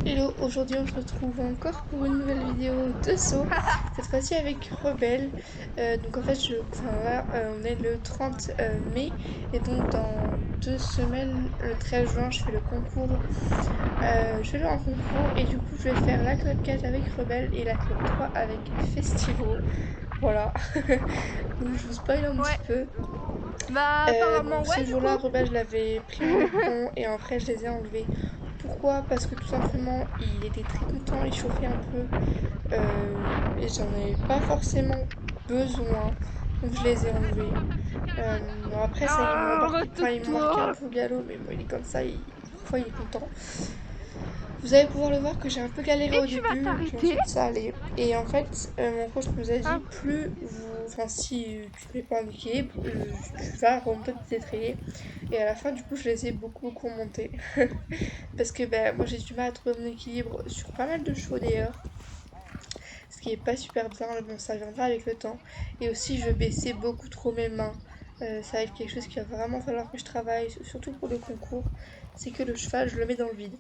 Hello, aujourd'hui on se retrouve encore pour une nouvelle vidéo de saut, cette fois-ci avec Rebelle. Donc en fait, là on est le 30 mai et donc dans 2 semaines, le 13 juin, je fais le concours. Je vais le en concours et du coup je vais faire la club 4 avec Rebelle et la club 3 avec Festivo. Voilà, donc je vous spoil un petit Ouais, peu. bah apparemment Donc ouais ce du jour-là, coup. Rebelle, je l'avais pris en houppon et après je les ai enlevés. Pourquoi? Parce que tout simplement, il était très content, il chauffait un peu et j'en avais pas forcément besoin, donc je les ai enlevés. Bon, après ça, Ah, il m'embarquait un retourne-toi. peu au galop, mais bon, il est comme ça, parfois il est content. Vous allez pouvoir le voir que j'ai un peu galéré Et au tu vas début, et puis t'arrêter, ensuite ça allait. Et en fait, mon coach nous a dit, hein? si tu te mets pas en équilibre, tu vas remonter tes étriers. Et à la fin, du coup, je les ai beaucoup remontés. Parce que ben, moi, j'ai du mal à trouver mon équilibre sur pas mal de chevaux d'ailleurs. Ce qui est pas super bien, mais bon, ça viendra avec le temps. Et aussi, je baissais beaucoup trop mes mains. Ça va être quelque chose qu'il va vraiment falloir que je travaille, surtout pour le concours. C'est que le cheval, je le mets dans le vide.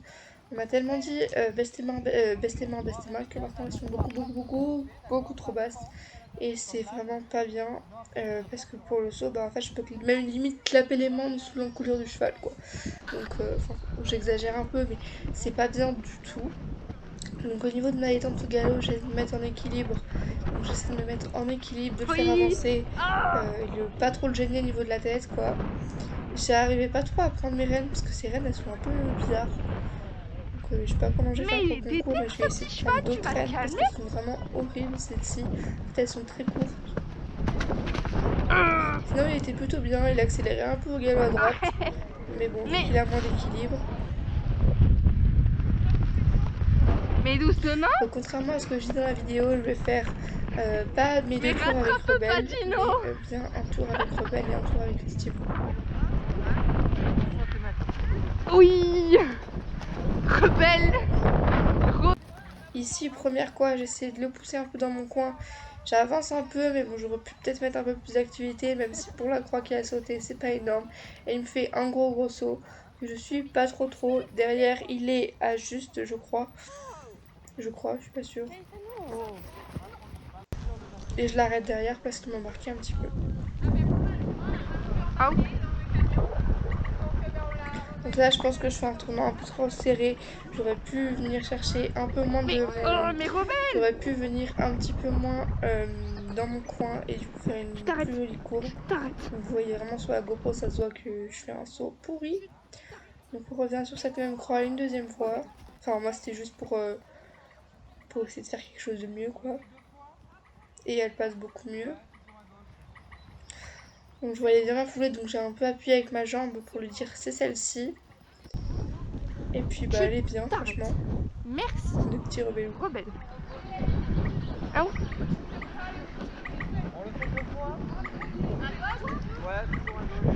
On m'a tellement dit baisse tes mains, baisse tes mains, que maintenant elles sont beaucoup trop basses. Et c'est vraiment pas bien. Parce que pour le saut, bah en fait, je peux même limite clapper les mains sous l'encoulure du cheval, quoi. Donc, j'exagère un peu, mais c'est pas bien du tout. Donc, au niveau de ma détente au galop, j'essaie de me mettre en équilibre. Donc, j'essaie de me mettre en équilibre, de le faire Oui. avancer Ah. et de pas trop le gêner au niveau de la tête, quoi. J'arrivais pas trop à prendre mes rênes parce que ces rênes elles sont un peu bizarres. Donc, je sais pas comment je vais faire pour Mais le il concours, mais déteste je vais ce essayer petit de cheval, prendre tu d'autres vas te rênes parce calmer. qu'elles sont vraiment horribles celles-ci. En fait, elles sont très courtes. Ah. Sinon, il était plutôt bien, il accélérait un peu au galop à droite. Arrête. Mais bon, vu Mais, qu'il a moins d'équilibre. mais doucement. Donc, contrairement à ce que je dis dans la vidéo, je vais faire pas mes Mais 2 tours avec rattrape pas Rebelle, Dino. mais bien un tour avec Rebelle et un tour avec Festivo. Oui. Rebelle. Ici, première quoi, j'essaie de le pousser un peu dans mon coin. J'avance un peu, mais bon, j'aurais pu peut-être mettre un peu plus d'activité, même si pour la croix qui a sauté, c'est pas énorme. Et il me fait un gros saut, que je suis pas trop. Derrière, il est à juste, je crois. Je suis pas sûre. Et je l'arrête derrière parce qu'il m'embarquait un petit peu. Ah. Donc là, je pense que je fais un tournant un peu trop serré. J'aurais pu venir chercher un peu moins Mais, de oh, mon... mais rebelle. J'aurais pu venir un petit peu moins dans mon coin et du coup faire Tu une plus t'arrêtes. jolie courbe. Tu t'arrêtes. Donc vous voyez vraiment sur la GoPro, ça se voit que je fais un saut pourri. Donc on revient sur cette même croix une deuxième fois. Enfin moi c'était juste pour essayer de faire quelque chose de mieux quoi. Et elle passe beaucoup mieux. Donc je voyais bien ma foulée, donc j'ai un peu appuyé avec ma jambe pour lui dire c'est celle-ci. Et puis bah Tu elle est bien t'arrêtes. franchement. Merci. Le petit rebellou. Rebelle. Ah oui. On le fait 2 fois. Ouais, toujours à gauche.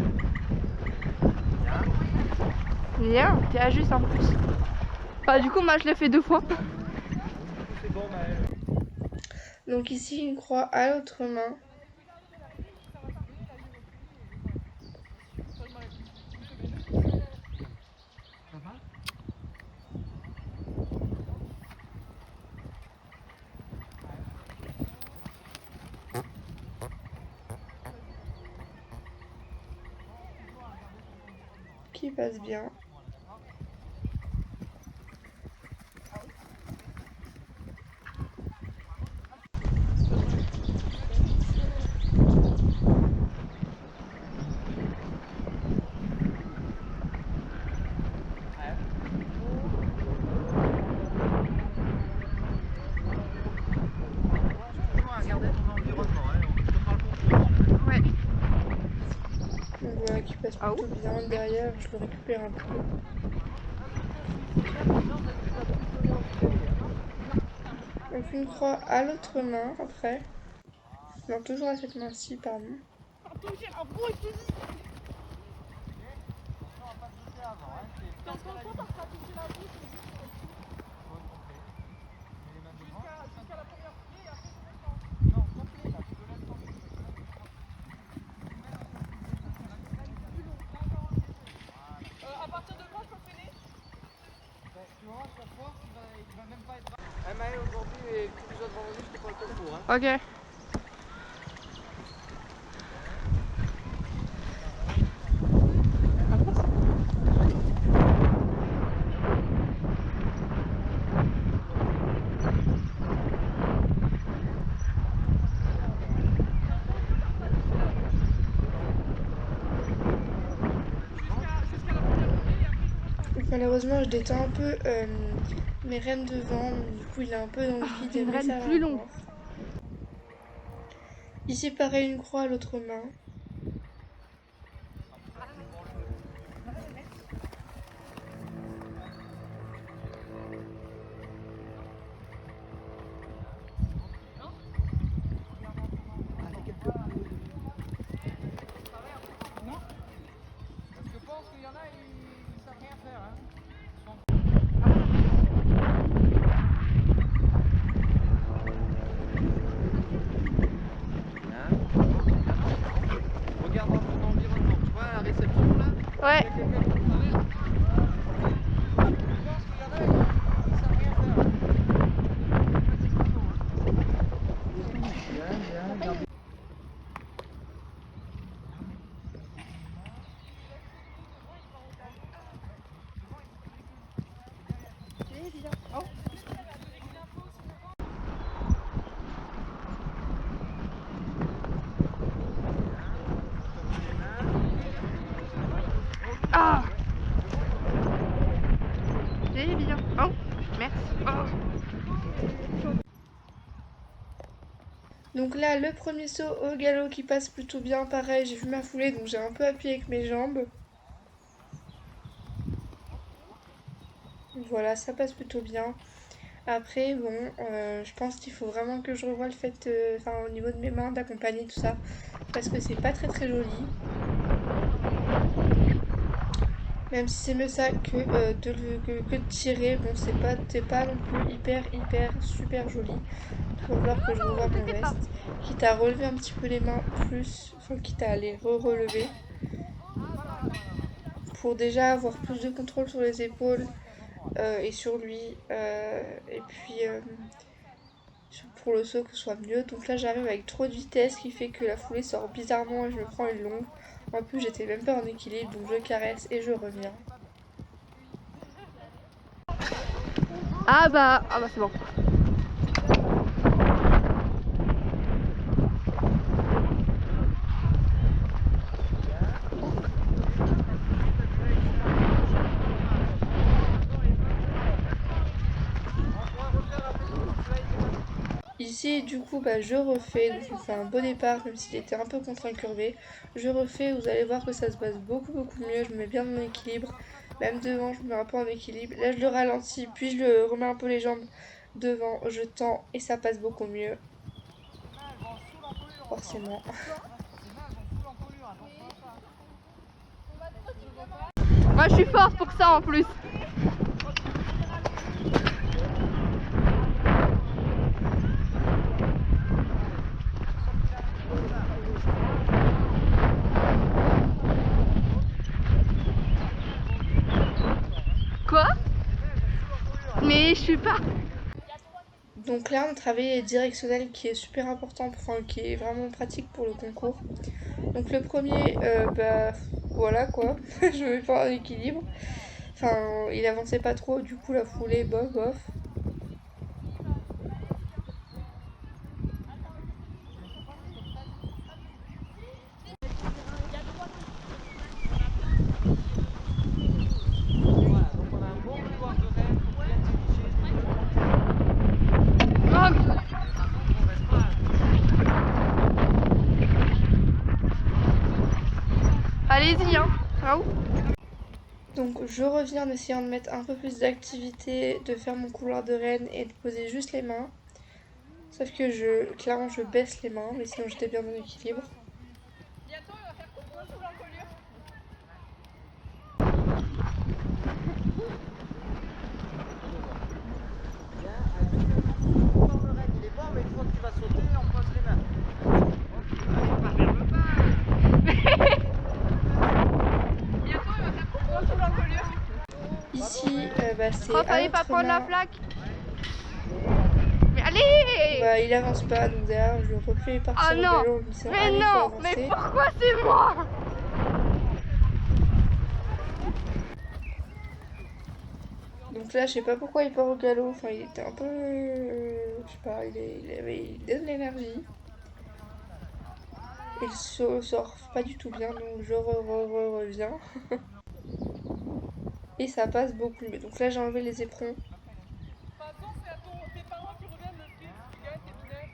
Bien. Bien, t'es à juste en plus. Bah du coup moi je l'ai fait 2 fois. C'est bon, Maëlle. Donc ici une croix à l'autre main. Ça va? Qui passe bien. Toujours à regarder ton environnement, hein. On te parle concours. Ouais. Donc voilà qui passe Ah plutôt oui. bien. Derrière je le récupère un peu. Donc une croix à l'autre main après. Non, toujours à cette main-ci, pardon. Tu vois, chaque fois, tu vas tempo. Hein. Ok. Malheureusement, je détends un peu mes rênes devant, du coup il est un peu dans le vide, une mais reine ça va plus longue. encore. Ici pareil, une croix à l'autre main. Parce que je pense qu'il y en a, ils savent rien faire. Hein. Regarde dans ton environnement, tu vois la réception là. Ouais. Il y a quelqu'un qui traverse. Je pense qu'il y en a, ils savent rien faire. Bien, gardez. Ah. C'est bien. Oh, merci. Oh. Donc là, le premier saut au galop qui passe plutôt bien, pareil, j'ai vu ma foulée, donc j'ai un peu appuyé avec mes jambes. Voilà, ça passe plutôt bien. Après, bon, je pense qu'il faut vraiment que je revoie le fait, enfin au niveau de mes mains, d'accompagner tout ça, parce que c'est pas très très joli. Même si c'est mieux ça que de tirer, bon, c'est pas non plus hyper super joli. Il va falloir que je revoie mon T'inquiète pas. geste, quitte à relever un petit peu les mains plus, enfin quitte à les re-relever, pour déjà avoir plus de contrôle sur les épaules et sur lui, et puis pour le saut que ce soit mieux. Donc là j'arrive avec trop de vitesse, qui fait que la foulée sort bizarrement et je me prends une longue. En plus j'étais même pas en équilibre, donc je caresse et je reviens. Ah bah c'est bon. Ici, du coup, bah, je refais, donc on fait un beau départ, même s'il était un peu contre-incurvé. Je refais, vous allez voir que ça se passe beaucoup mieux, je me mets bien en équilibre. Même devant, je me mets un peu en équilibre. Là, je le ralentis, puis je le remets un peu les jambes devant, je tends, et ça passe beaucoup mieux. Forcément. Moi je suis forte pour ça en plus. Quoi? Mais je suis pas. Donc là, on travaille les directionnels qui est super important, enfin qui est vraiment pratique pour le concours. Donc le premier, bah voilà quoi, je me mets pas en équilibre. Enfin, il avançait pas trop, du coup la foulée, bof bof. Voilà, donc on a un bon couloir de rêve pour bien diriger. Oh. On reste pas. Allez-y hein. Ah, où? Donc je reviens en essayant de mettre un peu plus d'activité, de faire mon couloir de reine et de poser juste les mains. Sauf que clairement je baisse les mains, mais sinon j'étais bien en équilibre. Il est bon, mais une fois que tu vas sauter, on pose les mains. Ici, bah, c'est Oh, à fallait pas l'autre prendre la main. flaque. Mais allez. Allez! Bah, il avance pas, donc derrière, je le refais partir Ah au non! galop en me disant, Mais allez, faut non! avancer. Mais pourquoi c'est moi? Donc là, je sais pas pourquoi il part au galop. Enfin, il était un peu. Je sais pas, il donne de l'énergie. Il sort pas du tout bien, donc je reviens. Et ça passe beaucoup mieux. Donc là, j'ai enlevé les éperons. Attends, c'est à tes parents qui reviennent le ski. Miguel, t'es mineur.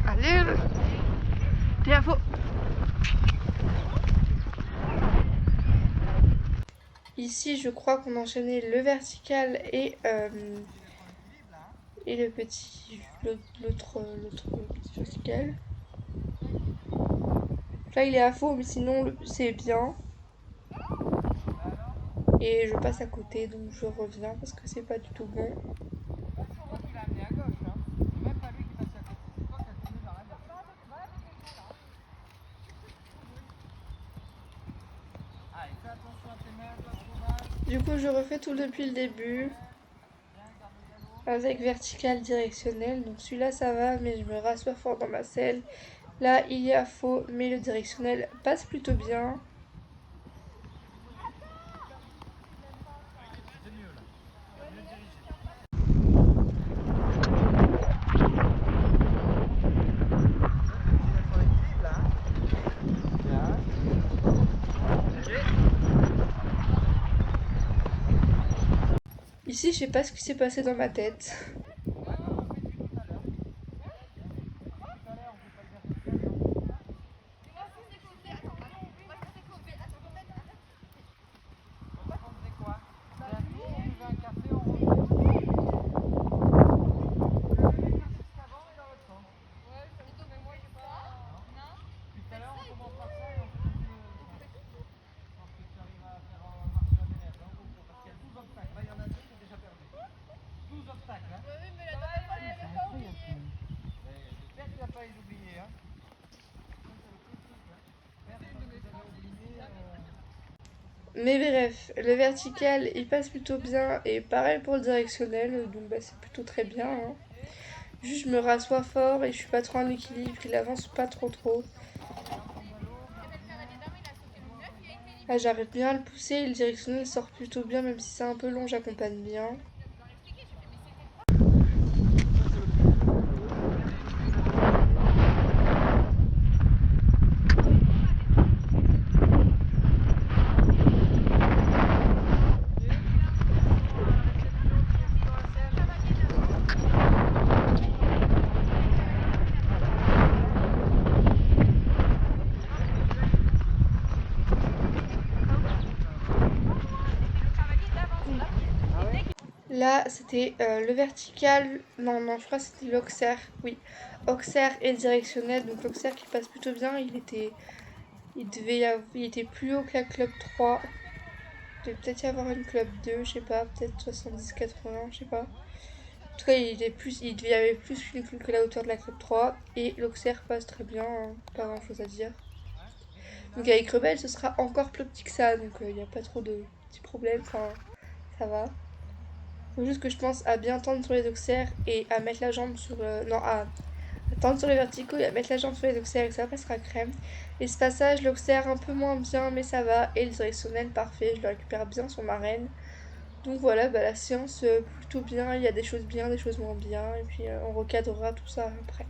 Allez! T'es à faux! Ici, je crois qu'on enchaînait le vertical et le petit. L'autre petit vertical. Là, il est à faux, mais sinon, c'est bien. Et je passe à côté, donc je reviens parce que c'est pas du tout bon. Il a amené à gauche, hein. C'est même pas lui qui passe à côté. C'est toi qui as tourné vers la gauche. Allez, fais attention à tes mains, toi, sauvage. Du coup, je refais tout depuis le début. Avec vertical directionnel. Donc celui-là, ça va, mais je me rassois fort dans ma selle. Là, il y a faux, mais le directionnel passe plutôt bien. Ici, je sais pas ce qui s'est passé dans ma tête. Mais bref, le vertical il passe plutôt bien et pareil pour le directionnel, donc bah, c'est plutôt très bien. Hein. Juste je me rassois fort et je suis pas trop en équilibre, il avance pas trop. Là j'arrive bien à le pousser et le directionnel sort plutôt bien, même si c'est un peu long, j'accompagne bien. Là, c'était le vertical. Non, je crois que c'était l'auxerre. Oui, auxerre et directionnel. Donc l'auxerre qui passe plutôt bien. Il était plus haut que la club 3. Il devait peut-être y avoir une club 2, je sais pas. Peut-être 70-80, je sais pas. En tout cas, il y avait plus que la hauteur de la club 3. Et l'auxerre passe très bien. Hein, pas grand chose à dire. Donc avec Rebelle, ce sera encore plus petit que ça. Donc il n'y a pas trop de petits problèmes. Enfin, ça va. Faut juste que je pense à bien tendre sur les auxerres et à mettre la jambe sur le... Non, à tendre sur les verticaux et à mettre la jambe sur les auxerres et ça passera crème. Et ce passage, l'auxerre un peu moins bien, mais ça va. Et le directionnel, parfait, je le récupère bien sur ma reine. Donc voilà, bah, la séance plutôt bien. Il y a des choses bien, des choses moins bien. Et puis on recadrera tout ça après.